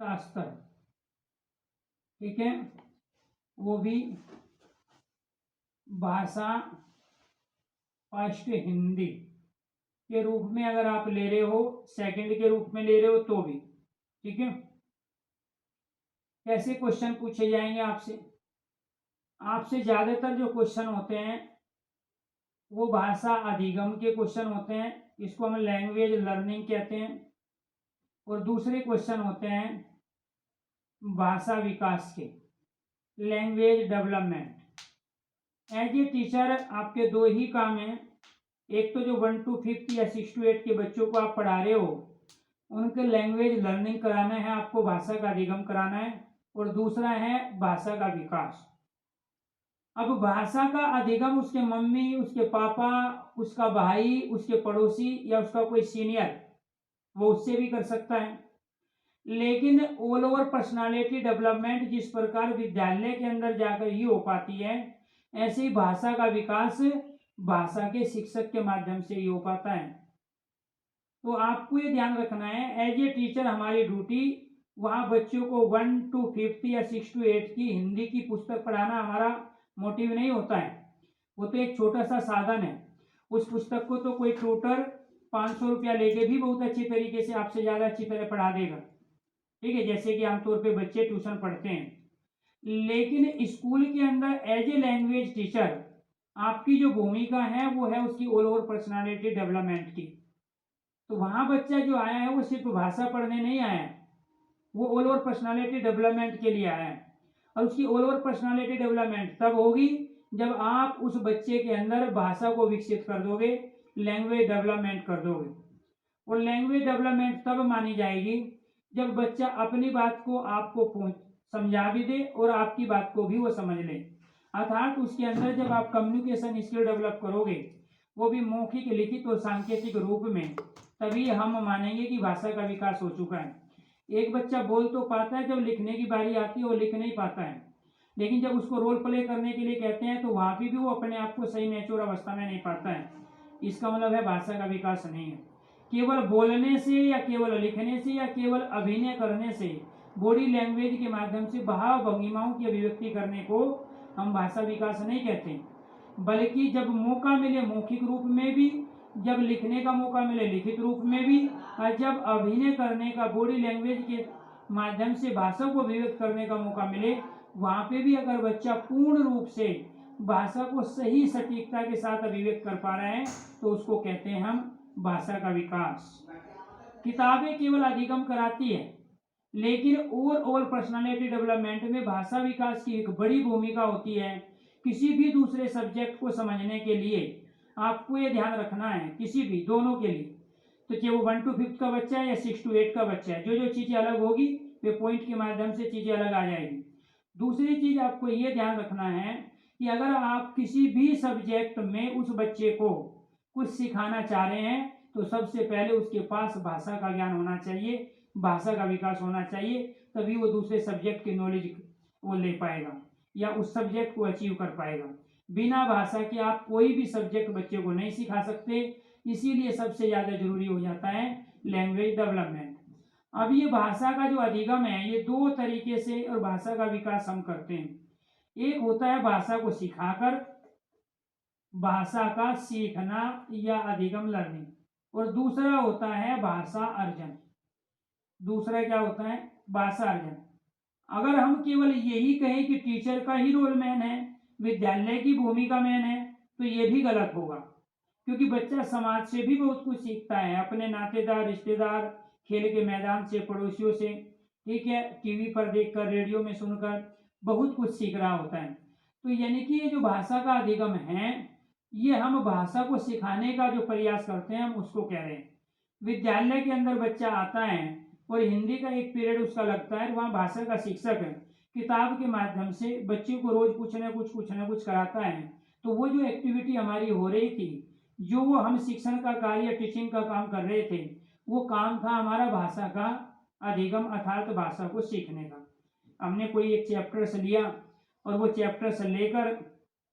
शास्त्र, ठीक है, वो भी भाषा फर्स्ट हिंदी के रूप में अगर आप ले रहे हो, सेकंड के रूप में ले रहे हो तो भी, ठीक है। कैसे क्वेश्चन पूछे जाएंगे आपसे? आपसे ज्यादातर जो क्वेश्चन होते हैं वो भाषा अधिगम के क्वेश्चन होते हैं, इसको हम लैंग्वेज लर्निंग कहते हैं। और दूसरे क्वेश्चन होते हैं भाषा विकास के, language development. As a teacher आपके दो ही काम हैं, एक तो जो 1 to 5 या 6 to 8 के बच्चों को आप पढ़ा रहे हो उनके लैंग्वेज लर्निंग कराना है, आपको भाषा का अधिगम कराना है, और दूसरा है भाषा का विकास। अब भाषा का अधिगम उसके मम्मी, उसके पापा, उसका भाई, उसके पड़ोसी या उसका कोई सीनियर वो उससे भी कर सकता है। लेकिन ऑल ओवर पर्सनालिटी डेवलपमेंट जिस प्रकार विद्यालय के अंदर जाकर ही हो पाती है, ऐसे ही भाषा का विकास भाषा के शिक्षक के माध्यम से ही हो पाता है। तो आपको ये ध्यान रखना है, एज ए टीचर हमारी ड्यूटी वहां बच्चों को 1 to 5 या 6 to 8 की हिंदी की पुस्तक पढ़ाना हमारा मोटिव नहीं होता है, वो तो एक छोटा सा साधन है। उस पुस्तक को तो कोई ट्यूटर 500 रुपया लेके भी बहुत अच्छी तरीके से आपसे ज्यादा अच्छी तरह पढ़ा देगा, ठीक है, जैसे कि आमतौर पे बच्चे ट्यूशन पढ़ते हैं। लेकिन स्कूल के अंदर एज ए लैंग्वेज टीचर आपकी जो भूमिका है वो है उसकी ऑल ओवर पर्सनालिटी डेवलपमेंट की। तो वहां बच्चा जो आया है वो सिर्फ भाषा पढ़ने नहीं आया है, वो ऑल ओवर पर्सनालिटी डेवलपमेंट के लिए आया है। और उसकी ऑल ओवर पर्सनालिटी डेवलपमेंट तब होगी जब आप उस बच्चे के अंदर भाषा को विकसित कर दोगे, लैंग्वेज डेवलपमेंट कर दोगे। और लैंग्वेज डेवलपमेंट तब मानी जाएगी जब बच्चा अपनी बात को आपको समझा भी दे और आपकी बात को भी वो समझ ले, अर्थात उसके अंदर जब आप कम्युनिकेशन स्किल डेवलप करोगे, वो भी मौखिक, लिखित और सांकेतिक रूप में, तभी हम मानेंगे कि भाषा का विकास हो चुका है। एक बच्चा बोल तो पाता है, जब लिखने की बारी आती है वो लिख नहीं पाता है, लेकिन जब उसको रोल प्ले करने के लिए कहते हैं तो वहां भी वो अपने आप को सही मैच्योर अवस्था में नहीं पाता है। इसका मतलब है भाषा का विकास नहीं है। केवल बोलने से या केवल लिखने से या केवल अभिनय करने से, बॉडी लैंग्वेज के माध्यम से भाव भंगिमाओं की अभिव्यक्ति करने को हम भाषा विकास नहीं कहते, बल्कि जब मौका मिले मौखिक रूप में भी, जब लिखने का मौका मिले लिखित रूप में भी, और जब अभिनय करने का बॉडी लैंग्वेज के माध्यम से भाषा को अभिव्यक्त करने का मौका मिले, वहां पे भी अगर बच्चा पूर्ण रूप से भाषा को सही सटीकता के साथ अभिव्यक्त कर पा रहे हैं तो उसको कहते हैं हम भाषा का विकास। किताबें केवल अधिगम कराती है, लेकिन ओवरऑल पर्सनालिटी डेवलपमेंट में भाषा विकास की एक बड़ी भूमिका होती है। किसी भी दूसरे सब्जेक्ट को समझने के लिए आपको ये ध्यान रखना है, किसी भी, दोनों के लिए, तो चाहे वो 1 to 5 का बच्चा है या 6 to 8 का बच्चा है, जो जो चीजें अलग होगी वे पॉइंट के माध्यम से चीजें अलग आ जाएगी। दूसरी चीज आपको ये ध्यान रखना है कि अगर आप किसी भी सब्जेक्ट में उस बच्चे को कुछ सिखाना चाह रहे हैं तो सबसे पहले उसके पास भाषा का ज्ञान होना चाहिए, भाषा का विकास होना चाहिए, तभी वो दूसरे सब्जेक्ट की नॉलेज वो ले पाएगा या उस सब्जेक्ट को अचीव कर पाएगा। बिना भाषा के आप कोई भी सब्जेक्ट बच्चे को नहीं सिखा सकते, इसीलिए सबसे ज्यादा जरूरी हो जाता है लैंग्वेज डेवलपमेंट। अब ये भाषा का जो अधिगम है ये दो तरीके से और भाषा का विकास हम करते हैं। एक होता है भाषा को सिखाकर, भाषा का सीखना या अधिगम लर्निंग, और दूसरा होता है भाषा अर्जन। दूसरा क्या होता है? भाषा अर्जन। अगर हम केवल यही कहें कि टीचर का ही रोल मैन है, विद्यालय की भूमिका मैन है, तो ये भी गलत होगा, क्योंकि बच्चा समाज से भी बहुत कुछ सीखता है, अपने नातेदार, रिश्तेदार, खेल के मैदान से, पड़ोसियों से, ठीक है, टीवी पर देखकर, रेडियो में सुनकर बहुत कुछ सीख रहा होता है। तो यानी कि ये जो भाषा का अधिगम है, ये हम भाषा को सिखाने का जो प्रयास करते हैं हम उसको कह रहे हैं। विद्यालय के अंदर बच्चा आता है और हिंदी का एक पीरियड उसका लगता है, वहाँ भाषा का शिक्षक है किताब के माध्यम से बच्चे को रोज कुछ ना कुछ कराता है। तो वो जो एक्टिविटी हमारी हो रही थी, जो वो हम शिक्षण का कार्य, टीचिंग का काम कर रहे थे, वो काम था हमारा भाषा का अधिगम अर्थात भाषा को सीखने का। हमने कोई एक चैप्टर्स लिया और वो चैप्टर्स लेकर,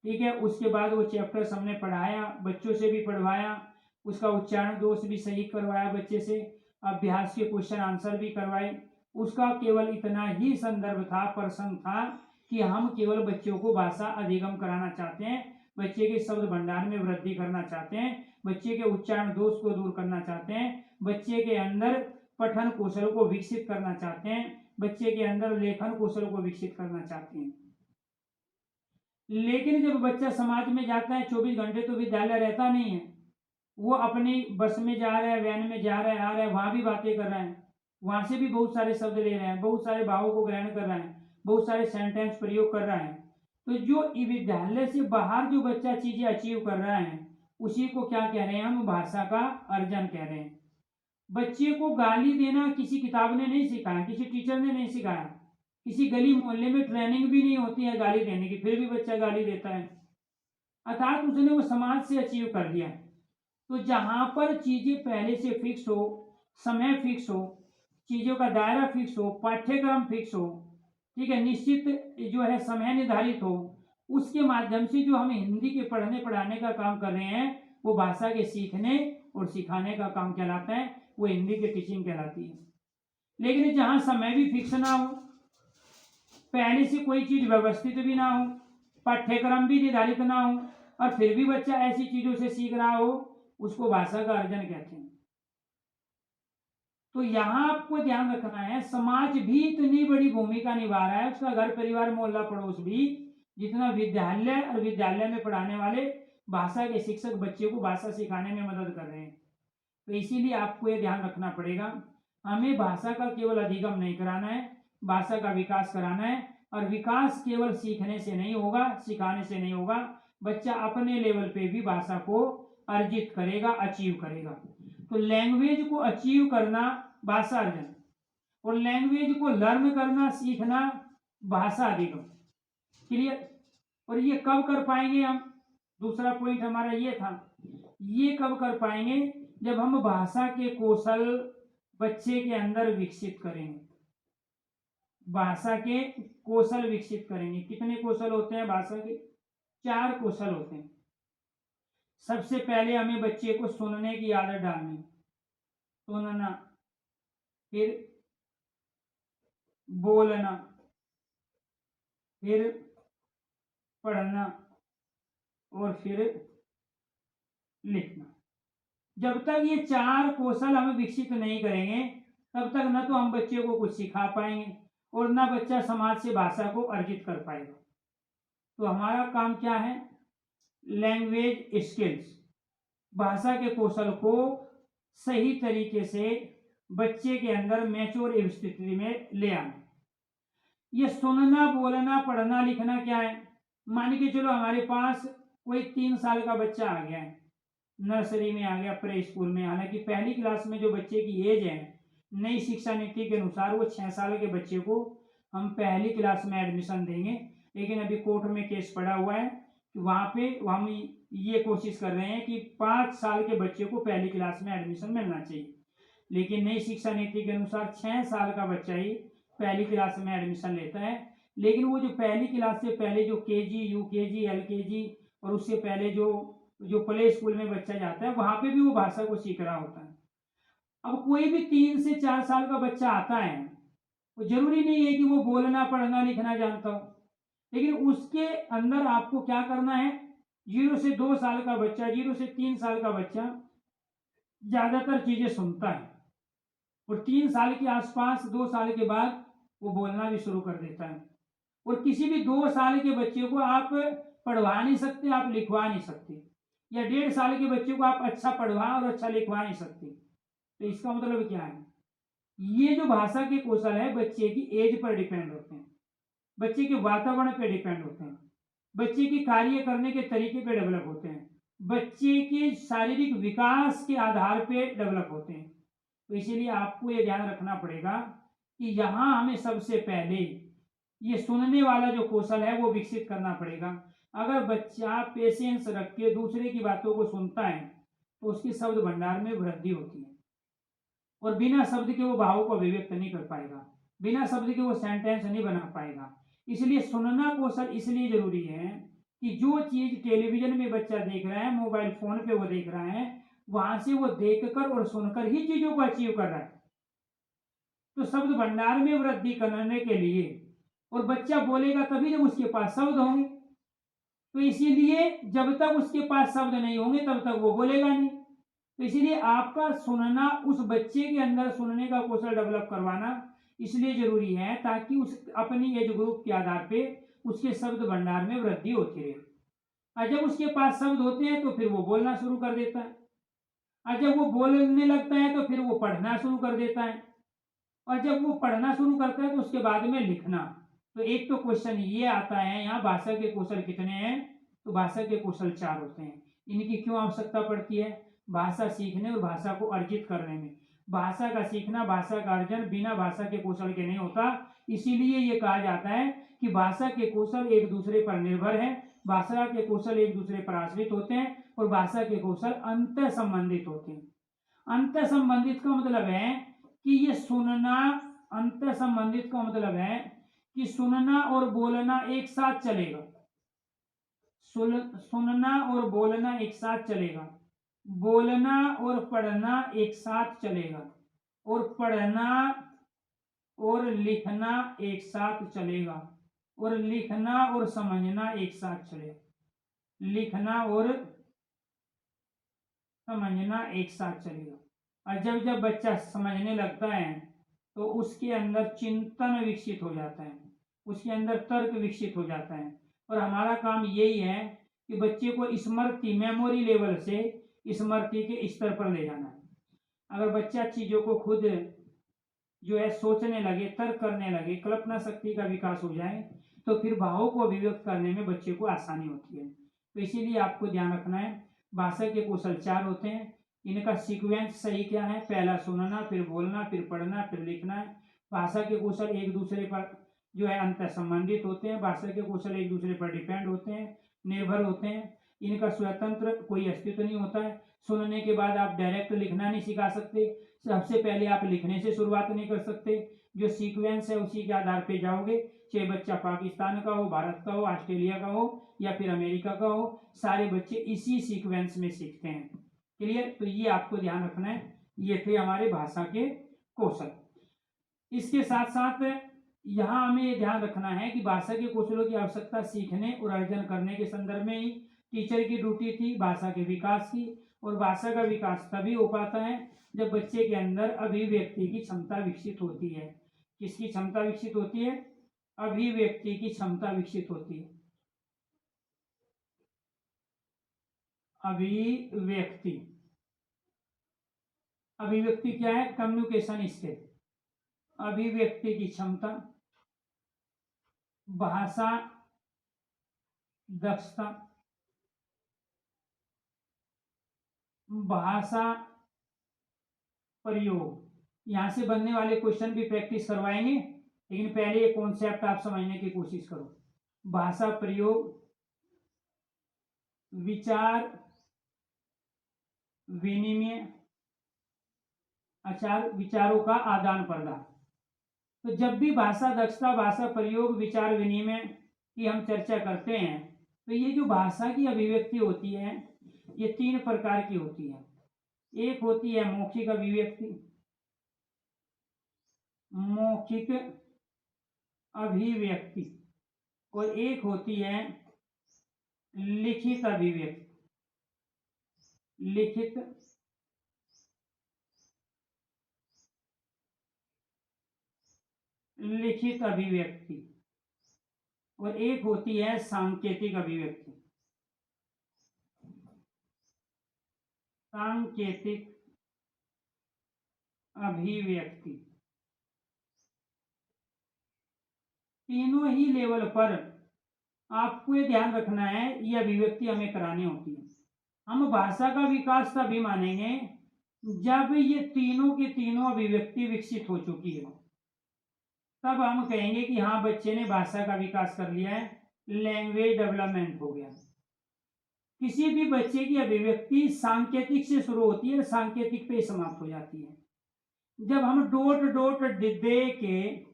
ठीक है, उसके बाद वो चैप्टर्स हमने पढ़ाया, बच्चों से भी पढ़वाया, उसका उच्चारण दोष भी सही करवाया बच्चे से, अभ्यास के क्वेश्चन आंसर भी करवाए, उसका केवल इतना ही संदर्भ था, प्रसंग था कि हम केवल बच्चों को भाषा अधिगम कराना चाहते हैं, बच्चे के शब्द भंडार में वृद्धि करना चाहते हैं, बच्चे के उच्चारण दोष को दूर करना चाहते हैं, बच्चे के अंदर पठन कौशल को विकसित करना चाहते हैं, बच्चे के अंदर लेखन कौशल को विकसित करना चाहते हैं। लेकिन जब बच्चा समाज में जाता है 24 घंटे तो विद्यालय रहता नहीं है, वो अपनी बस में जा रहा है, वैन में जा रहा है, आ रहा है, वहां भी बातें कर रहा है, वहां से भी बहुत सारे शब्द ले रहे हैं, बहुत सारे भावों को ग्रहण कर रहा है, बहुत सारे सेंटेंस प्रयोग कर रहा है। तो जो विद्यालय से बाहर जो बच्चा चीजें अचीव कर रहा है उसी को क्या कह रहे हैं हम, भाषा का अर्जन कह रहे हैं। बच्चे को गाली देना किसी किताब ने नहीं सिखाया, किसी टीचर ने नहीं सिखाया, किसी गली मोहल्ले में ट्रेनिंग भी नहीं होती है गाली देने की, फिर भी बच्चा गाली देता है, अर्थात उसने वो समाज से अचीव कर लिया। तो जहां पर चीजें पहले से फिक्स हो, समय फिक्स हो, चीजों का दायरा फिक्स हो, पाठ्यक्रम फिक्स हो, ठीक है, निश्चित जो है समय निर्धारित हो, उसके माध्यम से जो हम हिंदी के पढ़ने पढ़ाने का काम कर रहे हैं वो भाषा के सीखने और सिखाने का काम कहलाता है, वो हिंदी की टीचिंग कहलाती है। लेकिन जहां समय भी फिक्स ना हो, पहले से कोई चीज व्यवस्थित भी ना हो, पाठ्यक्रम भी निर्धारित ना हो, और फिर भी बच्चा ऐसी चीजों से सीख रहा हो, उसको भाषा का अर्जन कहते हैं। तो यहां आपको ध्यान रखना है, समाज भी इतनी बड़ी भूमिका निभा रहा है, उसका घर परिवार मोहल्ला पड़ोस भी, जितना विद्यालय और विद्यालय में पढ़ाने वाले भाषा के शिक्षक बच्चे को भाषा सिखाने में मदद कर रहे हैं। तो इसीलिए आपको ये ध्यान रखना पड़ेगा, हमें भाषा का केवल अधिगम नहीं कराना है, भाषा का विकास कराना है। और विकास केवल सीखने से नहीं होगा, सिखाने से नहीं होगा, बच्चा अपने लेवल पे भी भाषा को अर्जित करेगा, अचीव करेगा। तो लैंग्वेज को अचीव करना भाषा अर्जन, और लैंग्वेज को लर्न करना, सीखना भाषा अधिगम। क्लियर? और ये कब कर पाएंगे हम, दूसरा पॉइंट हमारा ये था, ये कब कर पाएंगे, जब हम भाषा के कौशल बच्चे के अंदर विकसित करेंगे, भाषा के कौशल विकसित करेंगे। कितने कौशल होते हैं भाषा के? 4 कौशल होते हैं। सबसे पहले हमें बच्चे को सुनने की आदत डालनी, सुनना, फिर बोलना, फिर पढ़ना, और फिर लिखना। जब तक ये 4 कौशल हम विकसित नहीं करेंगे तब तक न तो हम बच्चे को कुछ सिखा पाएंगे और न बच्चा समाज से भाषा को अर्जित कर पाएगा। तो हमारा काम क्या है, लैंग्वेज स्किल्स, भाषा के कौशल को सही तरीके से बच्चे के अंदर मैच्योर स्थिति में ले आना। ये सुनना, बोलना, पढ़ना, लिखना क्या है, मान के चलो हमारे पास कोई 3 साल का बच्चा आ गया है, नर्सरी में आ गया, प्रे स्कूल में, हालांकि पहली क्लास में जो बच्चे की एज है नई शिक्षा नीति के अनुसार वो 6 साल के बच्चे को हम पहली क्लास में एडमिशन देंगे। लेकिन अभी कोर्ट में केस पड़ा हुआ है कि वहां पे हम ये कोशिश कर रहे हैं कि 5 साल के बच्चे को पहली क्लास में एडमिशन मिलना चाहिए, लेकिन नई शिक्षा नीति के अनुसार 6 साल का बच्चा ही पहली क्लास में एडमिशन लेता है। लेकिन वो जो पहली क्लास से पहले जो केजी, यूकेजी, एलकेजी और उससे पहले जो प्ले स्कूल में बच्चा जाता है वहां पे भी वो भाषा को सीख रहा होता है। अब कोई भी 3 से 4 साल का बच्चा आता है, वो जरूरी नहीं है कि वो बोलना, पढ़ना, लिखना जानता हो, लेकिन उसके अंदर आपको क्या करना है, 0 से 2 साल का बच्चा, 0 से 3 साल का बच्चा ज्यादातर चीजें सुनता है और 3 साल के आसपास, 2 साल के बाद वो बोलना भी शुरू कर देता है। और किसी भी 2 साल के बच्चे को आप पढ़वा नहीं सकते, आप लिखवा नहीं सकते, या 1.5 साल के बच्चे को आप अच्छा पढ़वा और अच्छा लिखवा नहीं सकते। तो इसका मतलब क्या है, ये जो भाषा के कौशल है बच्चे की एज पर डिपेंड होते हैं, बच्चे के वातावरण पर डिपेंड होते हैं, बच्चे के कार्य करने के तरीके पे डेवलप होते हैं, बच्चे के शारीरिक विकास के आधार पे डेवलप होते हैं। तो इसीलिए आपको ये ध्यान रखना पड़ेगा कि यहाँ हमें सबसे पहले ये सुनने वाला जो कौशल है वो विकसित करना पड़ेगा। अगर बच्चा पेशेंस रख के दूसरे की बातों को सुनता है तो उसके शब्द भंडार में वृद्धि होती है और बिना शब्द के वो भावों को अभिव्यक्त नहीं कर पाएगा, बिना शब्द के वो सेंटेंस नहीं बना पाएगा। इसलिए सुनना कौशल इसलिए जरूरी है कि जो चीज टेलीविजन में बच्चा देख रहा है, मोबाइल फोन पे वो देख रहा है, वहां से वो देखकर और सुनकर ही चीजों को अचीव कर रहा है। तो शब्द भंडार में वृद्धि करने के लिए, और बच्चा बोलेगा तभी जब उसके पास शब्द होंगे, तो इसीलिए जब तक उसके पास शब्द नहीं होंगे तब तक वो बोलेगा नहीं। तो इसीलिए आपका सुनना, उस बच्चे के अंदर सुनने का कौशल डेवलप करवाना इसलिए जरूरी है ताकि उस अपनी एज ग्रुप के आधार पे उसके शब्द भंडार में वृद्धि होती रहे। और जब उसके पास शब्द होते हैं तो फिर वो बोलना शुरू कर देता है, और जब वो बोलने लगता है तो फिर वो पढ़ना शुरू कर देता है, और जब वो पढ़ना शुरू करता है तो उसके बाद में लिखना। तो एक तो क्वेश्चन ये आता है यहाँ, भाषा के कौशल कितने हैं? तो भाषा के कौशल 4 होते हैं। इनकी क्यों आवश्यकता पड़ती है? भाषा सीखने और भाषा को अर्जित करने में। भाषा का सीखना, भाषा का अर्जन बिना भाषा के कौशल के नहीं होता। इसीलिए ये कहा जाता है कि भाषा के कौशल एक दूसरे पर निर्भर है, भाषा के कौशल एक दूसरे पर आश्रित होते हैं, और भाषा के कौशल अंतर संबंधित होते हैं। अंतर संबंधित का मतलब है कि ये सुनना, अंतर संबंधित का मतलब है कि सुनना और बोलना एक साथ चलेगा। सुनना और बोलना एक साथ चलेगा, बोलना और पढ़ना एक साथ चलेगा, और पढ़ना और लिखना एक साथ चलेगा, और लिखना और समझना एक साथ चलेगा, लिखना और समझना एक साथ चलेगा। और जब जब बच्चा समझने लगता है तो उसके अंदर चिंतन विकसित हो जाता है, उसके अंदर तर्क विकसित हो जाता है। और हमारा काम यही है कि बच्चे को स्मृति, मेमोरी लेवल से स्मृति के स्तर पर ले जाना है। अगर बच्चा चीजों को खुद जो है सोचने लगे, तर्क करने लगे, कल्पना शक्ति का विकास हो जाए, तो फिर भावों को अभिव्यक्त करने में बच्चे को आसानी होती है। तो इसीलिए आपको ध्यान रखना है, भाषा के कौशल 4 होते हैं। इनका सीक्वेंस सही क्या है? पहला सुनना, फिर बोलना, फिर पढ़ना, फिर लिखना है। भाषा के कौशल एक दूसरे पर जो है अंतर संबंधित होते हैं, भाषा के कौशल एक दूसरे पर डिपेंड होते हैं, निर्भर होते हैं। इनका स्वतंत्र कोई अस्तित्व नहीं होता है। सुनने के बाद आप डायरेक्ट लिखना नहीं सिखा सकते, सबसे पहले आप लिखने से शुरुआत नहीं कर सकते। जो सीक्वेंस है उसी के आधार पे जाओगे, चाहे बच्चा पाकिस्तान का हो, भारत का हो, ऑस्ट्रेलिया का हो या फिर अमेरिका का हो, सारे बच्चे इसी सीक्वेंस में सीखते हैं। क्लियर? तो ये आपको ध्यान रखना है। ये थे हमारे भाषा के कौशल। इसके साथ साथ यहाँ हमें ये ध्यान रखना है कि भाषा के कौशलों की आवश्यकता सीखने और अर्जन करने के संदर्भ में ही टीचर की ड्यूटी थी भाषा के विकास की। और भाषा का विकास तभी हो पाता है जब बच्चे के अंदर अभिव्यक्ति की क्षमता विकसित होती है। किसकी क्षमता विकसित होती है? अभिव्यक्ति की क्षमता विकसित होती है। अभिव्यक्ति, अभिव्यक्ति क्या है? Communication skill. अभिव्यक्ति की क्षमता, भाषा दक्षता, भाषा प्रयोग। यहां से बनने वाले क्वेश्चन भी प्रैक्टिस करवाएंगे, लेकिन पहले ये कॉन्सेप्ट आप समझने की कोशिश करो। भाषा प्रयोग, विचार विनिमय, विचारों का आदान प्रदान। तो जब भी भाषा दक्षता, भाषा प्रयोग, विचार विनिमय की हम चर्चा करते हैं, तो ये जो भाषा की अभिव्यक्ति होती है ये 3 प्रकार की होती है। एक होती है मौखिक अभिव्यक्ति, मौखिक अभिव्यक्ति, और एक होती है लिखित अभिव्यक्ति, लिखित लिखित अभिव्यक्ति, और एक होती है सांकेतिक अभिव्यक्ति, सांकेतिक अभिव्यक्ति। तीनों ही लेवल पर आपको ये ध्यान रखना है, ये अभिव्यक्ति हमें करानी होती है। हम भाषा का विकास तभी मानेंगे जब ये तीनों की तीनों अभिव्यक्ति विकसित हो चुकी है, तब हम कहेंगे कि हाँ बच्चे ने भाषा का विकास कर लिया है, लैंग्वेज डेवलपमेंट हो गया। किसी भी बच्चे की अभिव्यक्ति सांकेतिक से शुरू होती है, सांकेतिक पे समाप्त हो जाती है। जब हम डॉट डॉट दे के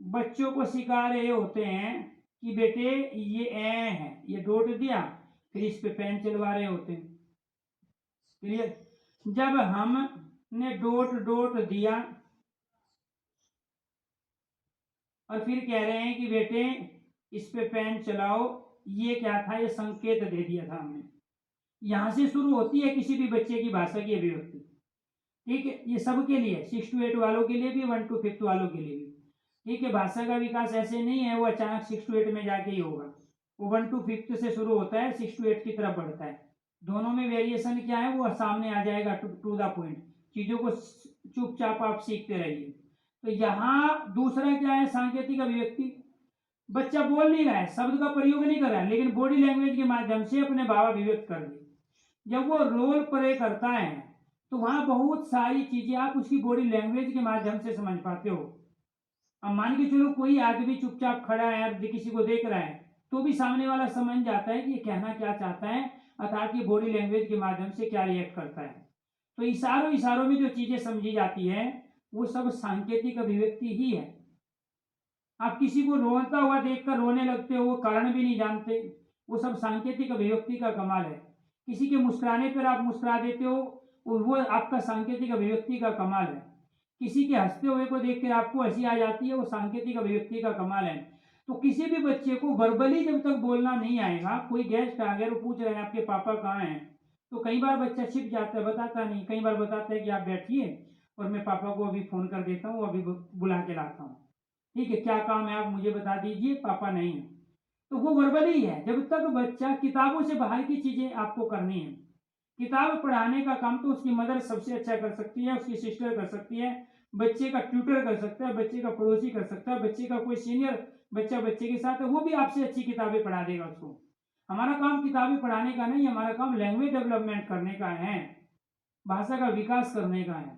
बच्चों को सिखा रहे होते हैं कि बेटे ये ए है, ये डॉट दिया, फिर इस पे पेन चलवा रहे होते हैं। क्लियर? जब हमने डॉट डॉट दिया और फिर कह रहे हैं कि बेटे इस पे पेन चलाओ। ये क्या था, ये संकेत दे दिया था हमने। यहां से शुरू होती है किसी भी बच्चे की भाषा की अभिव्यक्ति। ठीक है, ये सबके लिए 6 to 8 वालों के लिए भी, 1 to 5 वालों के लिए भी। ठीक है, भाषा का विकास ऐसे नहीं है वो अचानक 6 to 8 में जाके ही होगा। वो 1 to 5 से शुरू होता है, 6 to 8 की तरफ बढ़ता है। दोनों में वेरिएशन क्या है वो सामने आ जाएगा, टू द पॉइंट। चीजों को चुपचाप आप सीखते रहिए। तो यहाँ दूसरा क्या है, सांकेतिक अभिव्यक्ति। बच्चा बोल नहीं रहा है, शब्द का प्रयोग नहीं कर रहा है, लेकिन बॉडी लैंग्वेज के माध्यम से अपने भाव अभिव्यक्त कर दिए। जब वो रोल प्ले करता है तो वहां बहुत सारी चीजें आप उसकी बॉडी लैंग्वेज के माध्यम से समझ पाते हो। अब मान के चलो कोई आदमी चुपचाप खड़ा है और किसी को देख रहा है, तो भी सामने वाला समझ जाता है कि ये कहना क्या चाहता है, अर्थात ये बॉडी लैंग्वेज के माध्यम से क्या रिएक्ट करता है। तो इशारों इशारों में जो चीजें समझी जाती है वो सब सांकेतिक अभिव्यक्ति ही है। आप किसी को रोता हुआ देखकर रोने लगते हो, वो कारण भी नहीं जानते, वो सब सांकेतिक अभिव्यक्ति का कमाल है। किसी के मुस्कुराने पर आप मुस्कुरा देते हो, वो आपका सांकेतिक अभिव्यक्ति का कमाल है। किसी के हंसते हुए को देखकर आपको हंसी आ जाती है, वो सांकेतिक अभिव्यक्ति का कमाल है। तो किसी भी बच्चे को वर्बली जब तक बोलना नहीं आएगा, कोई गेस्ट आ गया वो पूछ रहे हैं आपके पापा कहाँ हैं, तो कई बार बच्चा छिप जाता है, बताता नहीं। कई बार बताता है कि आप बैठिए और मैं पापा को अभी फोन कर देता हूँ, अभी बुला के लाता हूँ। ठीक है, क्या काम है आप मुझे बता दीजिए, पापा नहीं है। तो वो वर्बली है। जब तक बच्चा किताबों से बाहर की चीजें आपको करनी है, किताब पढ़ाने का काम तो उसकी मदर सबसे अच्छा कर सकती है, उसकी सिस्टर कर सकती है, बच्चे का ट्यूटर कर सकता है, बच्चे का पड़ोसी कर सकता है, बच्चे का कोई सीनियर बच्चा बच्चे के साथ है वो भी आपसे अच्छी किताबें पढ़ा देगा उसको। हमारा काम किताबें पढ़ाने का नहीं, हमारा काम लैंग्वेज डेवलपमेंट करने का है, भाषा का विकास करने का है।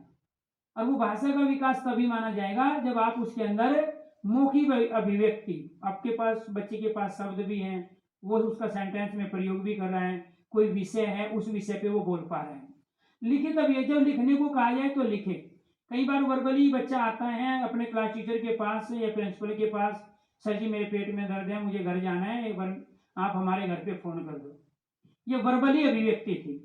और वो भाषा का विकास तभी माना जाएगा जब आप उसके अंदर मौखिक अभिव्यक्ति, आपके पास बच्चे के पास शब्द भी हैं, वो उसका सेंटेंस में प्रयोग भी कर रहे हैं, कोई विषय है उस विषय पे वो बोल पा रहे हैं। लिखित अभिव्यक्ति, जब लिखने को कहा जाए तो लिखे। कई बार वर्बली बच्चा आता है अपने क्लास टीचर के पास या प्रिंसिपल के पास, सर जी मेरे पेट में दर्द है, मुझे घर जाना है, एक बार आप हमारे घर पे फोन कर दो। ये वर्बली अभिव्यक्ति थी।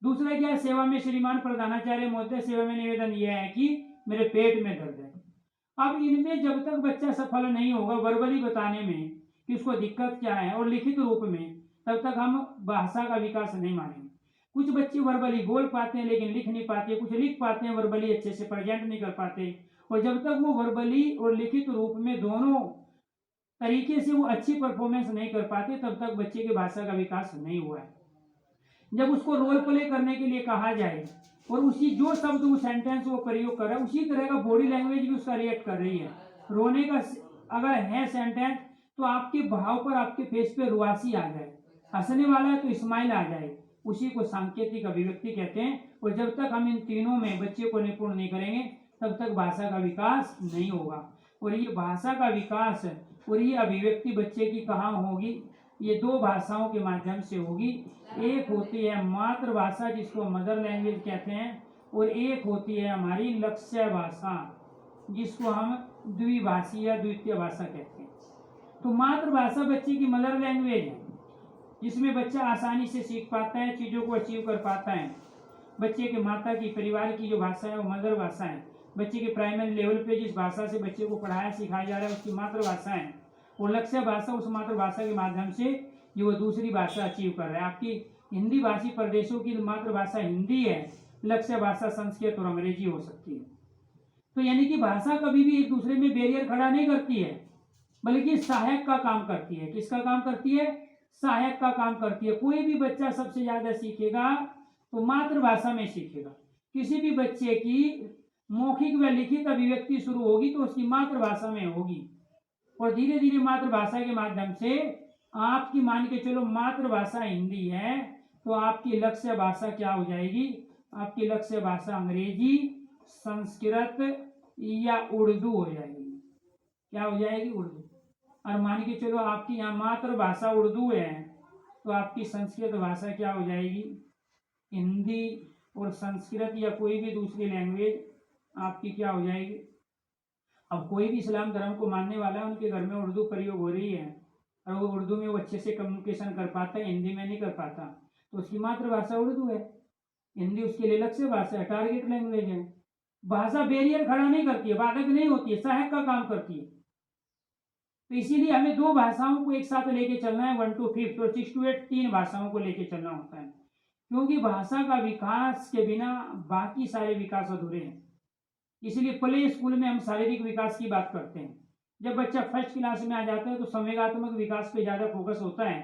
दूसरा क्या है, सेवा में श्रीमान प्रधानाचार्य महोदय, सेवा में निवेदन यह है कि मेरे पेट में दर्द है। अब इनमें जब तक बच्चा सफल नहीं होगा वर्बली बताने में कि उसको दिक्कत क्या है और लिखित रूप में, तब तक हम भाषा का विकास नहीं मानेंगे। कुछ बच्चे वर्बली बोल पाते हैं लेकिन लिख नहीं पाते, कुछ लिख पाते हैं वर्बली अच्छे से प्रेजेंट नहीं कर पाते। और जब तक वो वर्बली और लिखित रूप में दोनों तरीके से वो अच्छी परफॉर्मेंस नहीं कर पाते, तब तक बच्चे की भाषा का विकास नहीं हुआ है। जब उसको रोल प्ले करने के लिए कहा जाए और उसी जो शब्द वो सेंटेंस वो प्रयोग कर रहा है उसी तरह का बॉडी लैंग्वेज भी उसका रिएक्ट कर रही है। रोने का अगर है सेंटेंस तो आपके भाव पर, आपके फेस पे रुआसी आ जाए, हंसने वाला है तो स्माइल आ जाए, उसी को सांकेतिक अभिव्यक्ति कहते हैं। और जब तक हम इन तीनों में बच्चे को निपुण नहीं करेंगे तब तक भाषा का विकास नहीं होगा। और ये भाषा का विकास और ये अभिव्यक्ति बच्चे की कहाँ होगी, ये दो भाषाओं के माध्यम से होगी। एक होती है मातृभाषा जिसको मदर लैंग्वेज कहते हैं, और एक होती है हमारी लक्ष्य भाषा जिसको हम द्विभाषी या द्वितीय भाषा कहते हैं। तो मातृभाषा बच्चे की मदर लैंग्वेज है जिसमें बच्चा आसानी से सीख पाता है, चीज़ों को अचीव कर पाता है। बच्चे के माता की, परिवार की जो भाषा है वो मदर भाषा है। बच्चे के प्राइमरी लेवल पे जिस भाषा से बच्चे को पढ़ाया सिखाया जा रहा है उसकी मातृभाषा है। और लक्ष्य भाषा, उस मातृभाषा के माध्यम से जो वो दूसरी भाषा अचीव कर रहा है। आपकी हिंदी भाषी प्रदेशों की मातृभाषा हिंदी है, लक्ष्य भाषा संस्कृत और अंग्रेजी हो सकती है। तो यानी कि भाषा कभी भी एक दूसरे में बैरियर खड़ा नहीं करती है, बल्कि सहायक का काम करती है। किसका काम करती है? सहायक का काम करती है। कोई भी बच्चा सबसे ज्यादा सीखेगा तो मातृभाषा में सीखेगा। किसी भी बच्चे की मौखिक व लिखित अभिव्यक्ति शुरू होगी तो उसकी मातृभाषा में होगी, और धीरे धीरे मातृभाषा के माध्यम से आपकी, मान के चलो मातृभाषा हिंदी है तो आपकी लक्ष्य भाषा क्या हो जाएगी? आपकी लक्ष्य भाषा अंग्रेजी, संस्कृत या उर्दू हो जाएगी। क्या हो जाएगी? उर्दू। और मान के चलो आपकी यहाँ मातृभाषा उर्दू है तो आपकी संस्कृत भाषा क्या हो जाएगी? हिंदी। और संस्कृत या कोई भी दूसरी लैंग्वेज आपकी क्या हो जाएगी? अब कोई भी इस्लाम धर्म को मानने वाला है उनके घर में उर्दू प्रयोग हो रही है और वो उर्दू में वो अच्छे से कम्युनिकेशन कर पाता है, हिंदी में नहीं कर पाता, तो उसकी मातृभाषा उर्दू है, हिंदी उसके लिए लक्ष्य भाषा है, टारगेट लैंग्वेज है। भाषा बैरियर खड़ा नहीं करती है, बाधक नहीं होती है, सहायक का काम करती है। तो इसीलिए हमें 2 भाषाओं को एक साथ लेके चलना है, 1 to 5 और 6 to 8 3 भाषाओं को लेके चलना होता है, क्योंकि भाषा का विकास के बिना बाकी सारे विकास अधूरे हैं। इसलिए प्ले स्कूल में हम शारीरिक विकास की बात करते हैं। जब बच्चा फर्स्ट क्लास में आ जाता है तो संवेगात्मक विकास पे ज़्यादा फोकस होता है,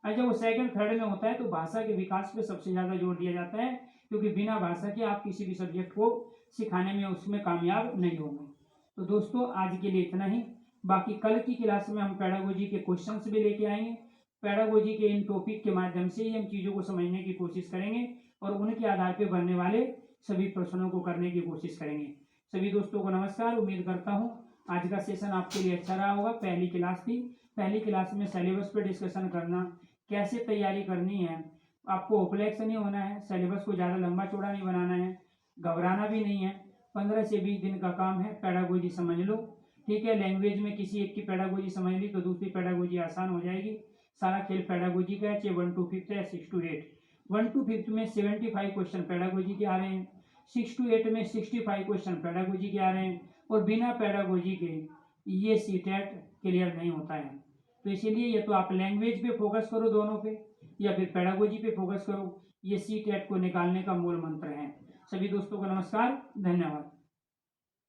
और जब वो सेकंड थर्ड में होता है तो भाषा के विकास पे सबसे ज़्यादा जोर दिया जाता है, क्योंकि बिना भाषा के आप किसी भी सब्जेक्ट को सिखाने में उसमें कामयाब नहीं होंगे। तो दोस्तों आज के लिए इतना ही। बाकी कल की क्लास में हम पेडागोजी के क्वेश्चंस भी लेके आएंगे। पेडागोजी के इन टॉपिक के माध्यम से ही हम चीज़ों को समझने की कोशिश करेंगे और उनके आधार पर बनने वाले सभी प्रश्नों को करने की कोशिश करेंगे। सभी दोस्तों को नमस्कार। उम्मीद करता हूँ आज का सेशन आपके लिए अच्छा रहा होगा। पहली क्लास थी, पहली क्लास में सिलेबस पर डिस्कशन करना, कैसे तैयारी करनी है, आपको ओपलेक्स नहीं होना है, सिलेबस को ज़्यादा लंबा चौड़ा नहीं बनाना है, घबराना भी नहीं है। 15 से 20 दिन का काम है, पेडागोजी समझ लो, ठीक है। लैंग्वेज में किसी एक की पेडागोजी समझ ली तो दूसरी पेडागोजी आसान हो जाएगी। सारा खेल पेडागोजी का है, चाहे 1 to 5 है, 6 to 8। 1 to 5 में 75 क्वेश्चन पेडागोजी के आ रहे हैं, 6 to 8 में 65 क्वेश्चन पेडागोजी के आ रहे हैं, और बिना पेडागोजी के ये सीटेट क्लियर नहीं होता है। तो इसीलिए या तो आप लैंग्वेज पे फोकस करो दोनों पे, या फिर पेडागोजी पे फोकस करो। ये सीटेट को निकालने का मूल मंत्र है। सभी दोस्तों को नमस्कार, धन्यवाद।